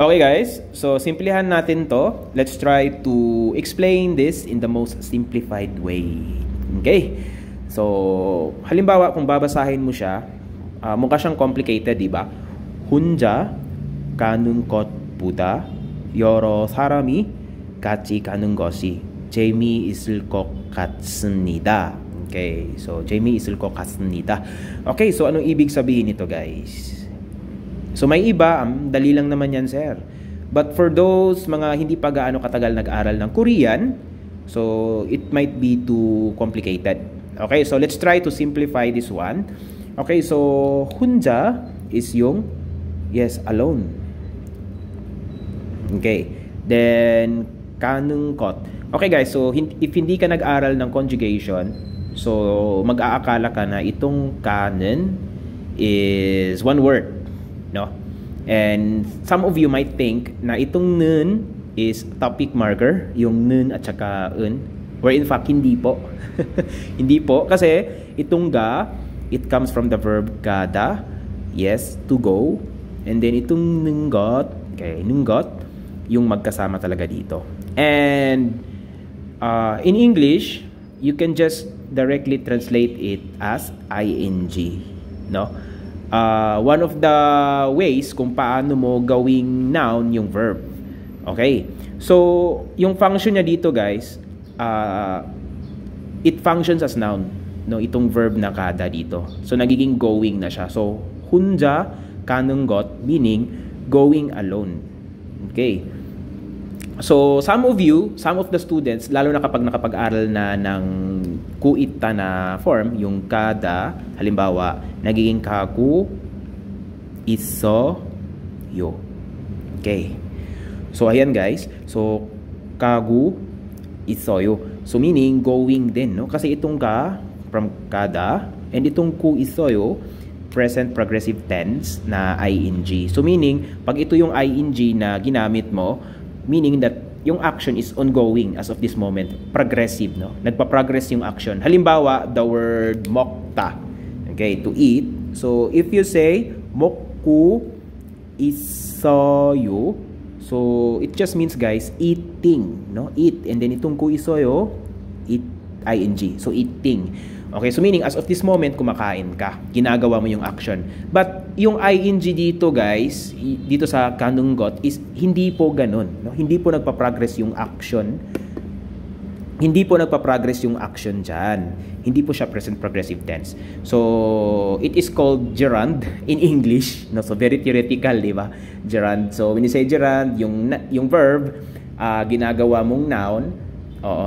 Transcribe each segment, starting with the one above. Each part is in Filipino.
Okay guys, so simplihan natin to. Let's try to explain this in the most simplified way. Okay? So, halimbawa kung babasahin mo siya, mukha siyang complicated, di ba? 혼자 가는 것보다 여러 사람이 같이 가는 것이 재미있을 것 같습니다. Okay, so 재미있을 것 같습니다. Okay, so anong ibig sabihin nito guys? So may iba, dali lang naman yan sir. But for those mga hindi pa gaano katagal nag-aral ng Korean, so it might be too complicated. Okay, so let's try to simplify this one. Okay, so 혼자 is yung, yes, alone. Okay, then 가는 것. Okay guys, so if hindi ka nag-aral ng conjugation, so mag-aakala ka na itong ka는 is one word. No? And some of you might think na itong nun is topic marker, yung nun at saka un, where in fact hindi po. Hindi po kasi itong ga, it comes from the verb gada, yes, to go, and then itong nunggot, okay, nunggot yung magkasama talaga dito. And in English, you can just directly translate it as ing, no? One of the ways kung paano mo gawing noun yung verb. Okay? So, yung function niya dito guys, it functions as noun. No, itong verb na kada dito. So, nagiging going na siya. So, 혼자 가는 것 meaning going alone. Okay? So, some of the students, lalo na kapag nakapag-aral na ng kuita na form, yung kada, halimbawa, nagiging kagu, 있어요. Okay. So, ayan guys. So, kagu, 있어요. So, meaning, going din, no? Kasi itong ka, from kada, and itong ku, 있어요, present progressive tense na ing. So, meaning, pag ito yung ing na ginamit mo, meaning that yung action is ongoing as of this moment, progressive, no? Nagpa-progress yung action. Halimbawa, the word mokta, okay, to eat. So, if you say 먹고 있어요, so it just means guys, eating, no? Eat, and then itong ku 있어요, eat, ing. So, eating. Okay, so meaning as of this moment, kumakain ka. Ginagawa mo yung action. But yung ing dito guys, dito sa kanunggot is hindi po ganun. No? Hindi po nagpa-progress yung action. Hindi po nagpa-progress yung action dyan. Hindi po siya present progressive tense. So, it is called gerund in English. No? So, very theoretical, di ba? Gerund. So, when you say gerund, yung verb, ginagawa mong noun,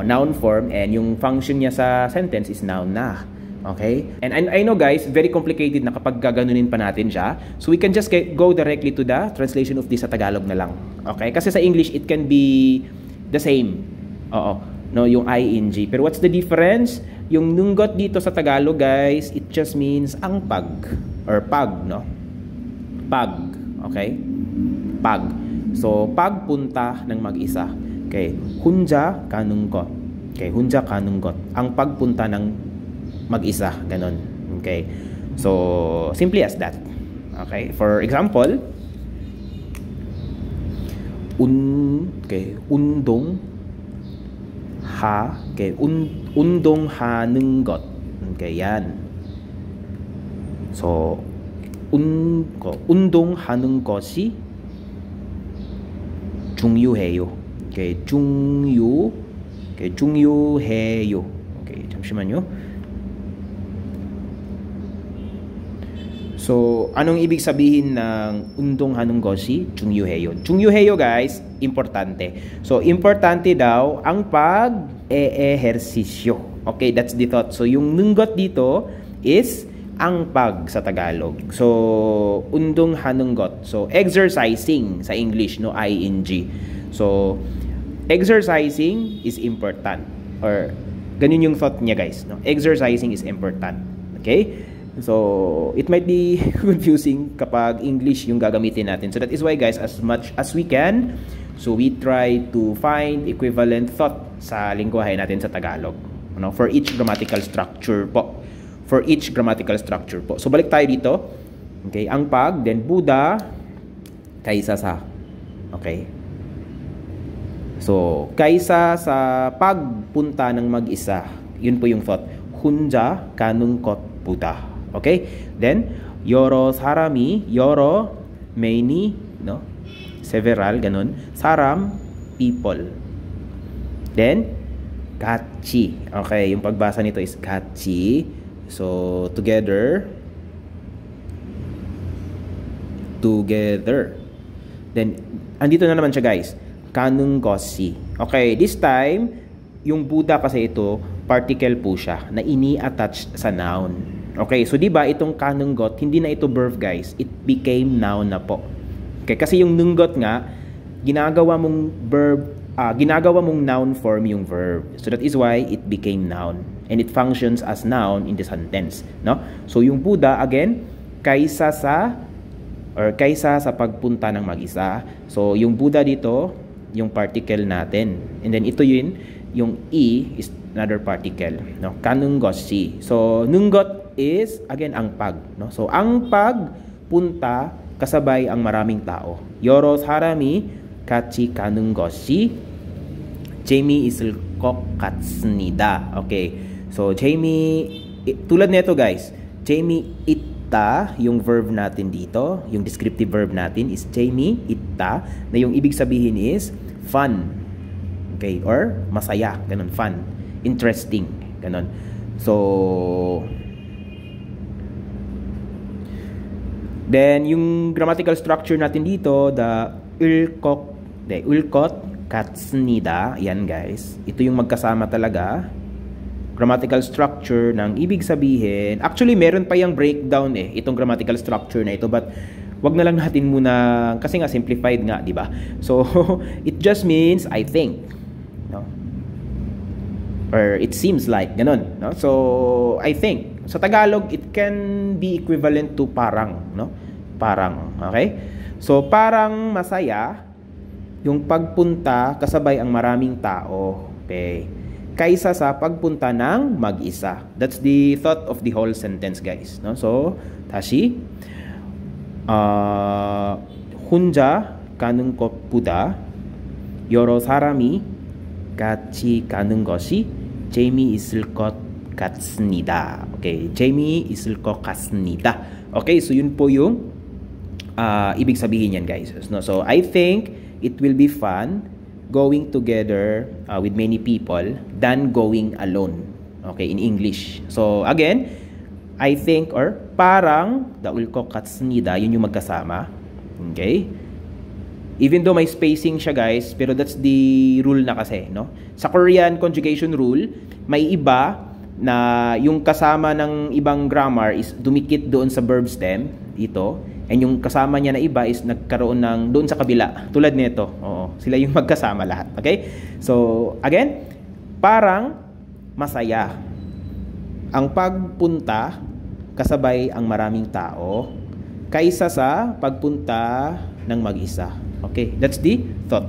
noun form, and yung function niya sa sentence is noun na. Okay? And I know guys, very complicated na kapag gaganunin pa natin siya. So we can just go directly to the translation of this sa Tagalog na lang. Okay? Kasi sa English, it can be the same. No, yung ing. Pero what's the difference? Yung nunggot dito sa Tagalog guys, it just means ang pag or pag, no? Pag. Okay? Pag. So, pagpunta ng mag-isa. Okay, 혼자 가는 것. Okay, 혼자 가는 것. Ang pagpunta ng mag-isa, ganun. Okay. So, simply as that. Okay, for example, 운동하는 것. Okay, yan. So, 운동하는 것이 중요해요. Okay, 중요해요. Okay, 잠시만요. So, anong ibig sabihin ng 운동하는 것이 중요해요? 중요해요 guys, importante. So, importante daw ang pag-ehersisyo. Okay, that's the thought. So, yung nunggot dito is ang pag sa Tagalog. So, 운동하는 것. So, exercising sa English, no, ing. So, exercising is important, or ganun yung thought niya guys, no? Exercising is important. Okay, so it might be confusing kapag English yung gagamitin natin, so that is why guys, as much as we can, so we try to find equivalent thought sa lingwahe natin sa Tagalog, no? For each grammatical structure po, so balik tayo dito. Okay, ang pag, then Buddha kaysa sa. Okay? So, kaysa sa pagpunta ng mag-isa, yun po yung thought. 혼자 가는 것보다. Okay? Then, 여러 사람이, 여러, many, no? Several, ganun. 사람, people. Then, 같이. Okay, yung pagbasa nito is 같이. So, together. Together. Then, andito na naman siya guys. 가는 것이. Okay, this time, yung Buddha kasi ito, particle po siya, na ini-attach sa noun. Okay, so diba itong kanunggot, hindi na ito verb guys. It became noun na po. Okay, kasi yung nunggot nga, ginagawa mong noun form yung verb. So that is why it became noun. And it functions as noun in the sentence. No? So yung Buddha, again, kaysa sa pagpunta ng mag-isa. So yung Buddha dito, yung particle natin. And then ito yun, yung E is another particle. No? Kanung goshi. So nunggot is, again, ang pag. No? So ang pagpunta, kasabay ang maraming tao. 여러 사람이 같이 가는 것이 재미있을 것 같습니다. Okay. So tulad nito guys, 재미있다, yung verb natin dito, yung descriptive verb natin is 재미있다, na yung ibig sabihin is fun. Okay, or masaya, ganun, fun, interesting, ganun. So then yung grammatical structure natin dito, the ulkot 같습니다. Yan guys, ito yung magkasama talaga. Grammatical structure ng ibig sabihin, actually meron pa yung breakdown itong grammatical structure na ito, but wag na lang natin muna kasi nga simplified nga, di ba? So it just means I think, no? Or it seems like ganun, no? So I think sa Tagalog it can be equivalent to parang, no? Parang, okay? So parang masaya yung pagpunta kasabay ang maraming tao, okay? Kaysa sa pagpunta ng mag-isa. That's the thought of the whole sentence, guys, no? So 다시 혼자 가는 것보다 여러 사람이 같이 가는 것이 재미있을 것 같습니다. Okay, 재미있을 것 같습니다. Okay, so yun po yung ibig sabihin yan, guys. No? So I think it will be fun going together with many people than going alone. Okay, in English. So again, I think or parang daul ko katsunida, yun yung magkasama. Okay? Even though may spacing siya guys, pero that's the rule na kasi, no? Sa Korean conjugation rule, may iba na yung kasama ng ibang grammar is dumikit doon sa verb stem, ito. And yung kasama niya na iba is nagkaroon ng doon sa kabila. Tulad nito. Oo, sila yung magkasama lahat. Okay? So, again, parang masaya ang pagpunta kasabay ang maraming tao kaysa sa pagpunta ng mag-isa. Okay, that's the thought.